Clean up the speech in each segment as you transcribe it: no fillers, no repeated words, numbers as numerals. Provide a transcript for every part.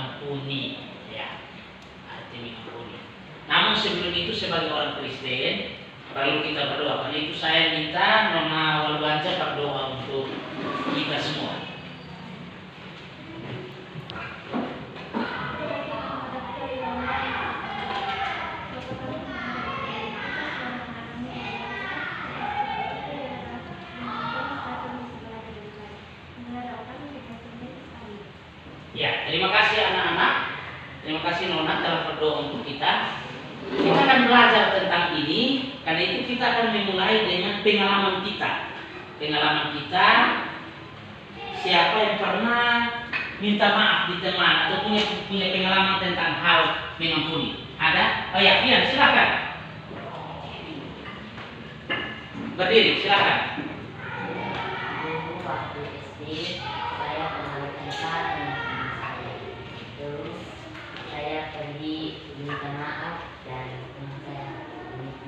mengampuni, ya, arti mengampuni. Namun sebelum itu sebagai orang Kristen perlu kita berdoa. Karena itu saya minta Nona Walbanca berdoa untuk kita semua. Ya, terima kasih anak-anak. Terima kasih Nona telah berdoa untuk kita. Kita akan belajar tentang ini. Karena itu kita akan memulai dengan pengalaman kita. Pengalaman kita, siapa yang pernah minta maaf di teman atau punya pengalaman tentang hal mengampuni? Ada? Oh ya, Fian, silakan. Berdiri, silakan. Waktu SD saya pernah kenal dengan teman saya. Terus saya pergi minta maaf dan teman saya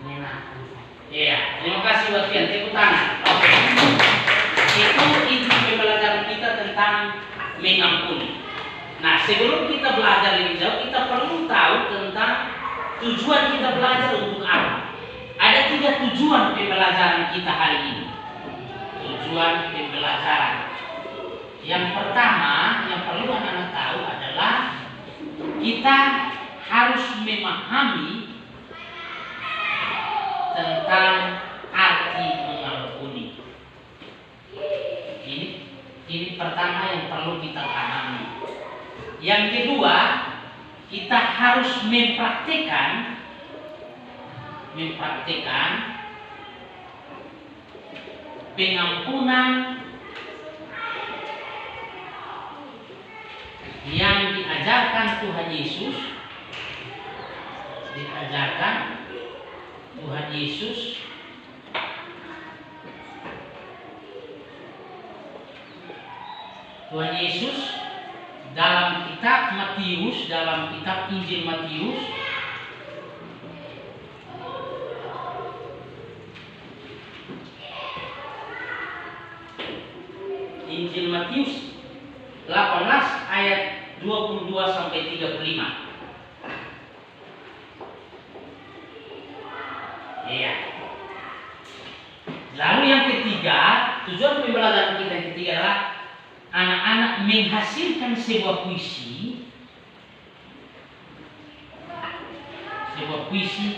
memaafkan saya. Iya, terima kasih buat Fian. Tepuk tangan. Oke. Itu inti pembelajaran kita tentang mengampuni. Nah, sebelum kita belajar lebih jauh, kita perlu tahu tentang tujuan kita belajar untuk apa. Ada 3 tujuan pembelajaran kita hari ini. Tujuan pembelajaran. Yang pertama, yang perlu anak-anak tahu adalah kita harus memahami tentang arti mengampuni. Ini pertama yang perlu kita pahami. Yang kedua, kita harus mempraktikkan pengampunan yang diajarkan Tuhan Yesus. Tuhan Yesus dalam kitab Matius, dalam kitab Injil Matius Injil Matius 18 ayat 22 sampai 35. Iya. Lalu yang ketiga, tujuan pembelajaran kita yang ketiga adalah anak-anak menghasilkan sebuah puisi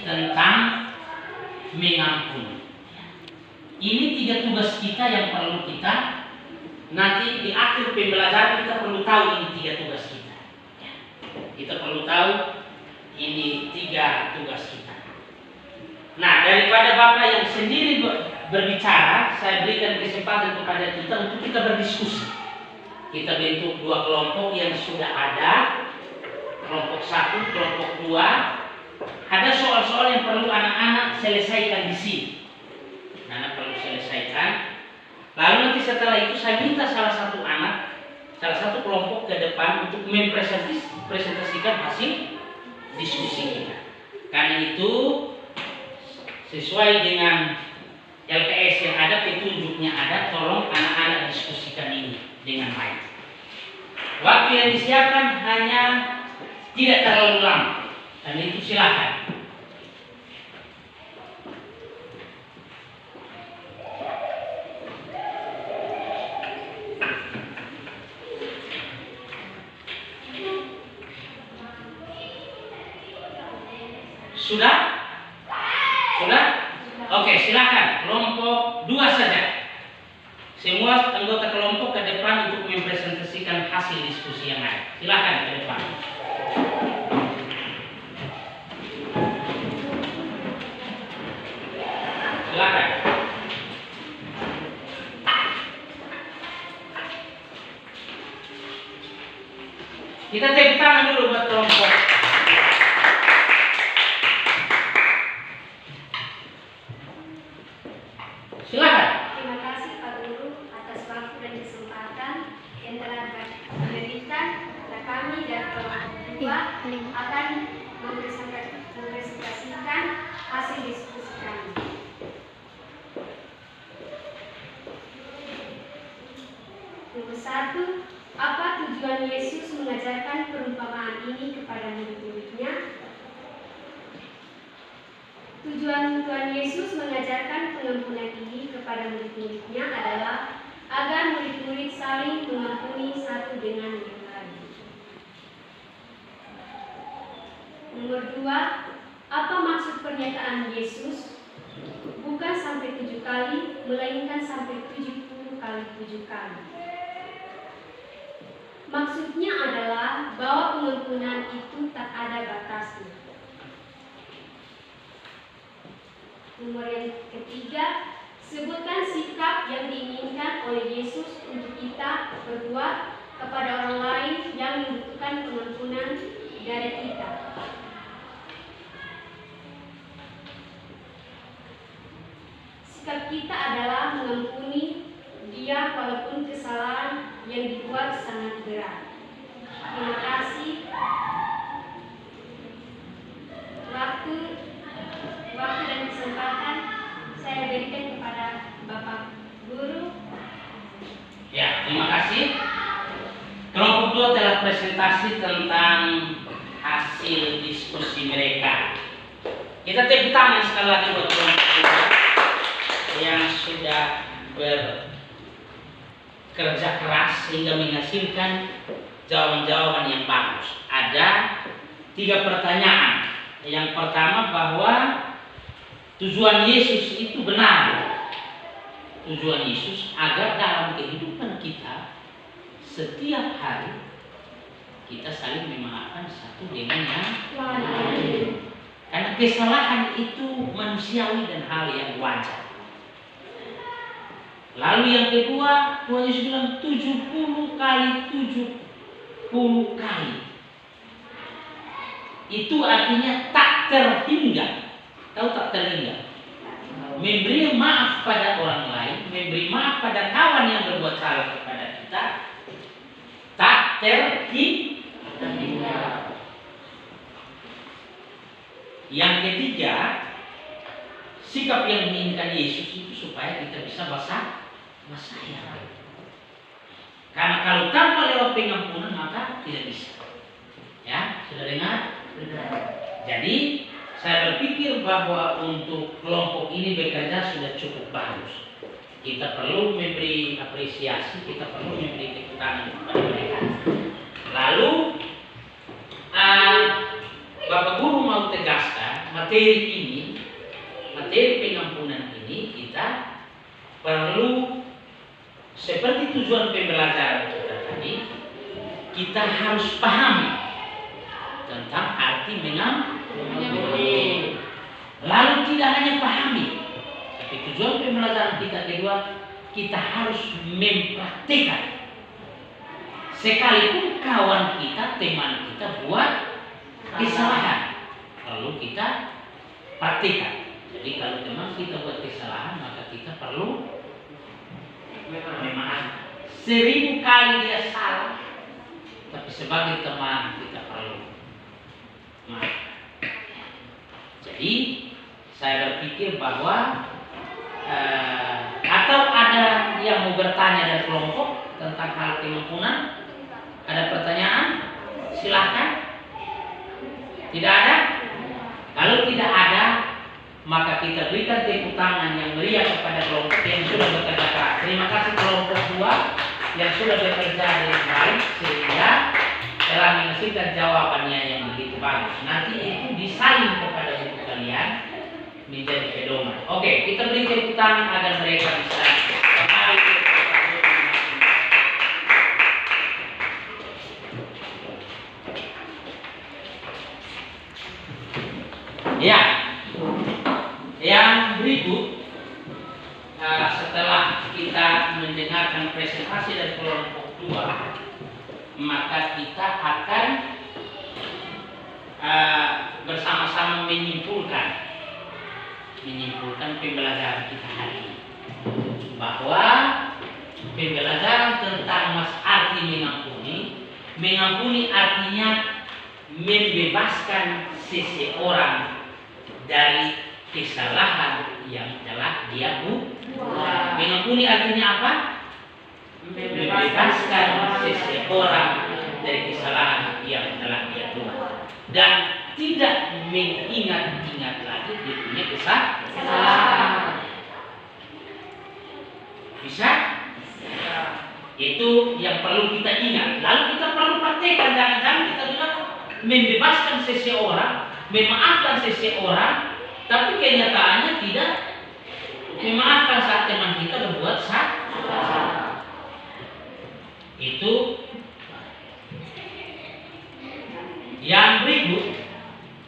tentang mengampuni. Ini 3 tugas kita yang perlu kita nanti di akhir pembelajaran kita perlu tahu ini 3 tugas kita. Kita perlu tahu ini 3 tugas kita. Nah, daripada Bapak yang sendiri berbicara, saya berikan kesempatan kepada kita untuk kita berdiskusi. Kita bentuk 2 kelompok yang sudah ada, kelompok 1, kelompok 2. Ada soal-soal yang perlu anak-anak selesaikan di sini. Anak perlu selesaikan. Lalu nanti setelah itu saya minta salah satu kelompok ke depan untuk mempresentasikan hasil diskusi kita. Karena itu sesuai dengan LPS yang ada, petunjuknya ada, tolong anak-anak diskusikan ini dengan baik. Waktu yang disiapkan hanya tidak terlalu lama. Dan itu silakan. Sudah? Oke, silakan. Kelompok 2 saja. Semua anggota kelompok ke depan untuk mempresentasikan hasil diskusi yang ada. Silakan ke depan. Silakan. Kita tepuk tangan dulu buat kelompok. Silakan. Terima kasih Pak Guru atas waktu dan kesempatan yang telah diberikan kepada kami dan kelompok 2 akan mempresentasikan hasil diskusi kami. Nomor 1, apa tujuan Tujuan Yesus mengajarkan perumpamaan ini kepada murid-muridnya. Tujuan Tuhan Yesus mengajarkan pengampunan ini kepada murid-muridnya adalah agar murid-murid saling mengampuni satu dengan yang lain. Nomor 2, apa maksud pernyataan Yesus? Bukan sampai 7 kali, melainkan sampai 70 kali 7 kali. Maksudnya adalah bahwa pengampunan itu tak ada batasnya. Nomor yang ketiga, sebutkan sikap yang diinginkan oleh Yesus untuk kita berbuat kepada orang lain yang membutuhkan pengampunan dari kita. Sikap kita adalah mengampuni dia walaupun kesalahan yang dibuat sangat berat. Terima kasih. Waktu dan kesempatan saya berikan kepada Bapak Guru. Ya, terima kasih. Kelompok 2 telah presentasi tentang hasil diskusi mereka. Kita tepuk tangan sekali lagi buat kelompok 2 yang sudah bekerja keras sehingga menghasilkan jawaban-jawaban yang bagus. Ada 3 pertanyaan. Yang pertama, bahwa tujuan Yesus itu benar. Tujuan Yesus agar dalam kehidupan kita setiap hari kita saling memaafkan satu dengan yang lain. Karena kesalahan itu manusiawi dan hal yang wajar. Lalu yang kedua, Tuhan Yesus bilang 70 kali 70 kali. Itu artinya tak terhingga. Tahu tak terhingga? Memberi maaf pada orang lain, memberi maaf pada kawan yang berbuat salah kepada kita, tak terhingga. Yang ketiga, sikap yang diinginkan Yesus itu supaya kita bisa bersayang. Karena kalau tanpa lewat pengampunan maka tidak bisa. Ya, sudah dengar? Jadi saya berpikir bahwa untuk kelompok ini bekerja sudah cukup bagus. Kita perlu memberi apresiasi, kita perlu memberi tepuk tangan kepada mereka. Lalu Bapak Guru mau tegaskan materi pengampunan ini kita perlu seperti tujuan pembelajaran kita tadi, kita harus pahami tentang arti mengampuni. Lalu tidak hanya pahami, tapi tujuan pembelajaran kita kedua, kita harus mempraktikkan. Sekalipun kawan kita, teman kita buat kesalahan, perlu kita praktikkan. Jadi kalau teman kita buat kesalahan, maka kita perlu memaafkan. 1000 kali dia salah, tapi sebagai teman kita perlu maaf. Jadi saya berpikir bahwa atau ada yang mau bertanya dari kelompok tentang hal pengampunan? Ada pertanyaan? Silahkan. Tidak ada? Kalau tidak ada, maka kita berikan tepuk tangan yang meriah kepada kelompok yang sudah bekerja keras. Terima kasih kelompok 2 yang sudah bekerja dengan baik sehingga telah menghasilkan jawabannya yang begitu bagus. Nanti itu disalin kepada ibu kalian menjadi pedoman. Oke, kita beri tepuk tangan agar mereka bisa kembali ke ya. Yang berikut, setelah kita mendengarkan presentasi dari kelompok 2, maka kita akan bersama-sama menyimpulkan pembelajaran kita hari ini, bahwa pembelajaran tentang arti mengampuni artinya membebaskan seseorang dari kesalahan yang telah dia buat. Mengampuni artinya apa? Membebaskan seseorang dari kesalahan yang telah dia buat dan tidak mengingat-ingat lagi dia punya kesalahan. Bisa? Itu yang perlu kita ingat. Lalu kita perlu praktekkan. Jangan-jangan kita bilang membebaskan seseorang, memaafkan seseorang, tapi kenyataannya tidak memaafkan saat teman kita berbuat salah. Itu yang berikut.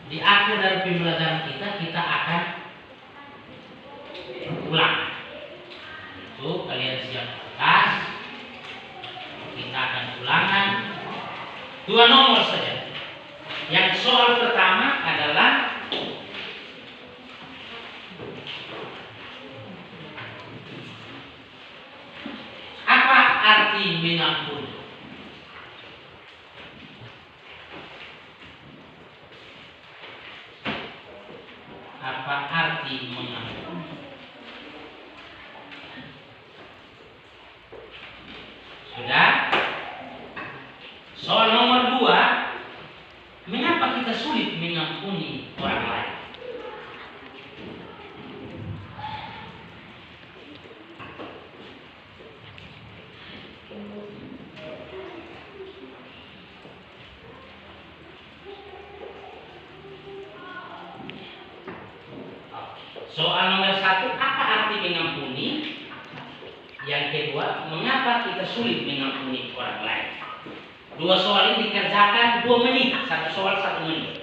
Di akhir dari pembelajaran kita akan ulang. Itu kalian siap kertas. Kita akan ulangan 2 nomor saja. Yang soal pertama adalah apa arti mengampuni? Apa arti mengampuni? Sudah? Soal nomor 2, mengapa kita sulit mengampuni orang lain? Soal nomor 1, apa arti mengampuni? Yang kedua, mengapa kita sulit mengampuni orang lain? 2 soal ini dikerjakan 2 menit, 1 soal 1 menit.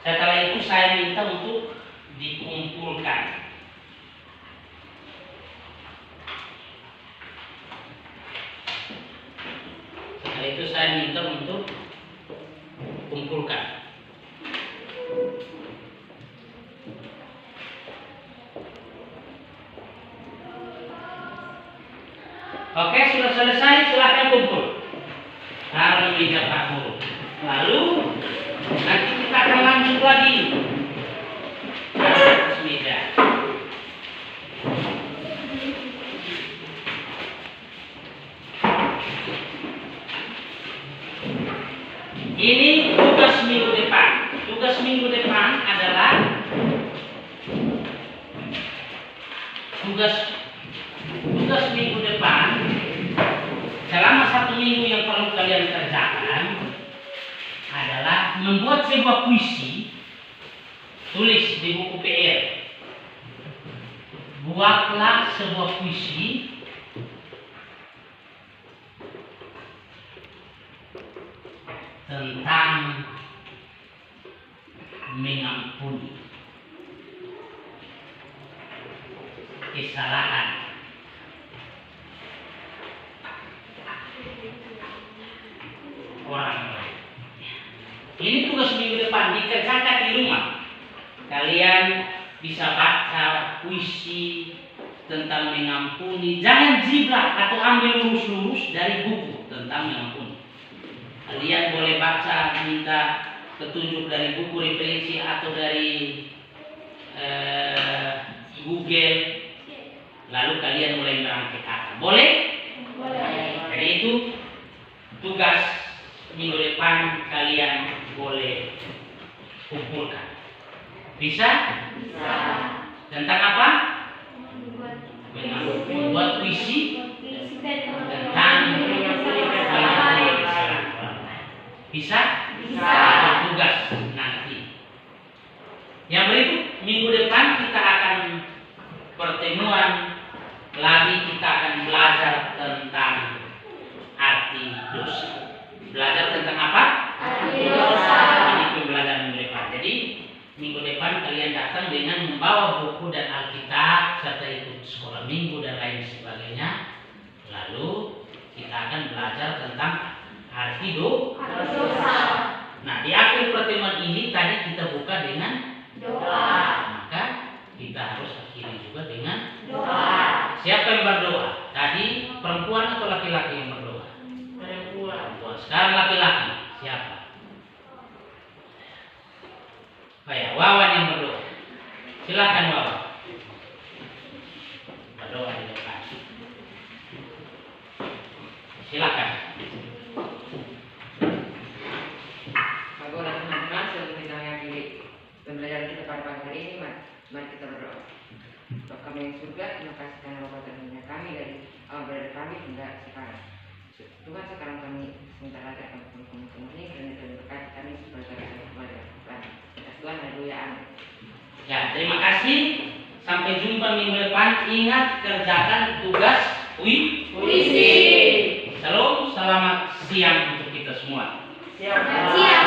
Setelah itu saya minta untuk dikumpulkan. Setelah itu saya minta untuk kumpulkan. Oke, sudah selesai, silahkan kumpul. Taruh di meja Pak Guru. Lalu nanti kita akan lanjut lagi. Atas meja. Ini tugas minggu depan. Tugas minggu depan adalah tugas minggu depan. Selama 1 minggu yang perlu kalian kerjakan adalah membuat sebuah puisi, tulis di buku PR. Buatlah sebuah puisi tentang mengampuni kesalahan orang lain. Ini tugas minggu depan, dikerjakan di rumah. Kalian bisa baca puisi tentang mengampuni. Jangan jiplak atau ambil lurus-lurus dari buku tentang mengampuni. Kalian boleh baca, minta petunjuk dari buku referensi atau dari Google. Lalu kalian mulai merangkai kata. Boleh? Boleh. Jadi itu tugas minggu depan kalian boleh kumpulkan. Bisa? Bisa. Tentang apa? Membuat puisi tentang mengampuni kesalahan orang lain. Bisa? Bisa. Ada tugas nanti. Yang berikut minggu depan kita akan pertemuan lagi, kita akan belajar tentang arti dosa. Belajar tentang apa? Arti dosa. Ini pembelajaran minggu depan. Jadi minggu depan kalian datang dengan membawa buku dan Alkitab serta ikut sekolah minggu dan lain sebagainya. Lalu kita akan belajar tentang arti dosa. Nah, di akhir pertemuan ini tadi kita buka dengan Doa. maka kita harus akhiri juga dengan Doa. siapa yang berdoa? Tadi perempuan atau laki-laki yang berdoa? Perempuan. Sekarang laki-laki. Siapa? Kayak Wawan yang berdoa. Silakan Wawan. Berdoa di depan. Silakan. pada pagi hari ini, mari kita berdoa. Bapa kami yang surga, terima kasih karena Bapa terhina kami dari awal berada kami hingga sekarang. Tuhan, sekarang kami sebentar lagi akan berkumpul ini dan itu berkati kami sebagai keluarga Tuhan. Tuhan, haleluya, amin. Ya, terima kasih. Sampai jumpa minggu depan. Ingat, kerjakan tugas puisi. Shalom, selamat siang untuk kita semua. Siap.